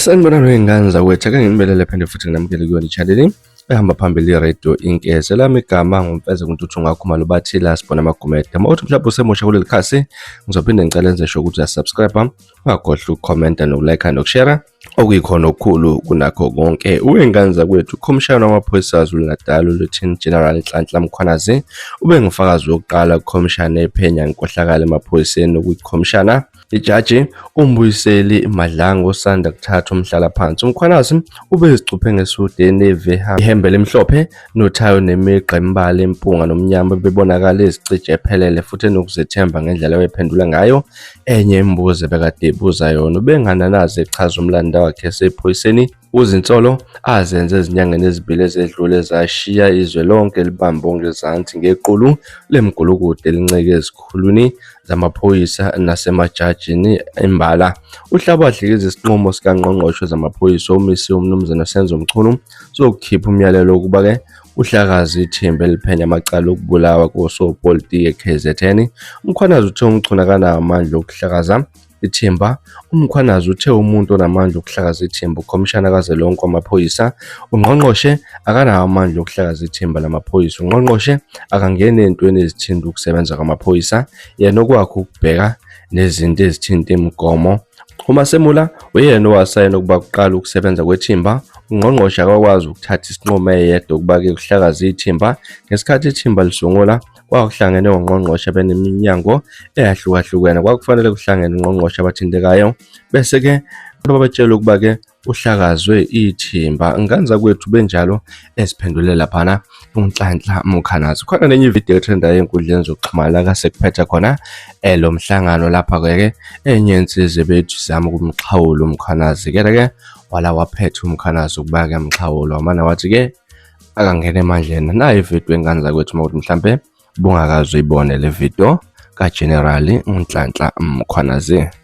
Sanibonani wey'ngane zakwethu, ake nginibelele phinde futhi nginamukele kuyona i-channel ehamba phambili i-Radio Inkeze. Lami igama ngumfeze kuNtuthu Ngakhumalo bathila sibona amagumede. Mawuthi mhlawumbe usemusha kuleli khasi, ngizophinde ngicela enze sure ukuthi uyasubscribe, ungakhohlwa ukukhomenta nokulike nokushare, okuyikhona okukhulu kunakho konke. Wey'ngane zakwethu, ukhomishana wamaphoyisa KwaZulu-Natal uLieutenant General Nhlanhla Mkhwanazi ube ngufakazi wokuqala kukhomishana ephenya ngenkohlakalo emaphoyiseni okuyikhomishana ijaji uMbuyiseli Madlango osanda kuthatha umhlalaphansi. Mkhwanazi ube izicuphe ngesude navy ihembe lemhlophe nothayo nemigqa embala empunga nomnyama bebonakala izicije ephelele futhi enokuzethemba ngendlela ayephendula ngayo enye imibuzo bekade ebuza yona. Ubengananazi echaza umlando wakhe esephoyiseni uzinsolo azenze ezinyangeni ezibili ezedlule zashiya izwe lonke libambo ngezansi ngequlu lemgulukude elinceke ezikhuluni zamaphoyisa nasemajajini embala. Uhlaba wadlikiza isinqumo sikaNgqongqoshe zamaphoyisa omisiwe uMnumzane Senzo Mchunu sokukhipha umyalelo ukuba ke uhlakazi ithimba eliphenya amacala okubulawa kosopolitiki eKZN. Mkhwanazi uthe uMchunu akanawo amandla okuhlakaza ithimba. uMkhwanazi uthe umuntu onamandla okuhlakaza ithimba ukhomishana kazwelonke wamaphoyisa. uNgqongqoshe akanawo amandla okuhlakaza ithimba lamaphoyisa. uNgqongqoshe akangena ezintweni ezithinta ukusebenza kwamaphoyisa, yena okwakhe ukubheka nezinto ezithinta imigomo. uMasemula uyena owasayina ukuba kuqala ukusebenza kwethimba. uNgqongqoshe akakwazi ukuthatha isinqumo eyedwa ukuba ke kuhlakaza ithimba. Ngesikhathi ithimba lisungula kwakuhlangene uNgqongqoshe beneminyango eyahlukahlukene, kwakufanele kuhlangene uNgqongqoshe abathintekayo bese ke babatshela ukuba ke uhlakazwe ithimba. Ngane zakwethu benjalo esiphendule laphana uNhlanhla Mkhwanazi. Khona nenye ividiyo etrendayo enkundleni zokuxhumana la sekuphetha khona lo mhlangano lapha ke enye insizwe bethu zama ukumxhawula uMkhwanazi ke wala waphetha uMkhwanazi ukuba ke amxhawula wamana wathi ke akangena emandleni. Nayo ividiyo engane zakwethu mawuthi mhlambe bungakazi uyibone le video kaGeneral uNhlanhla Mkhwanazi.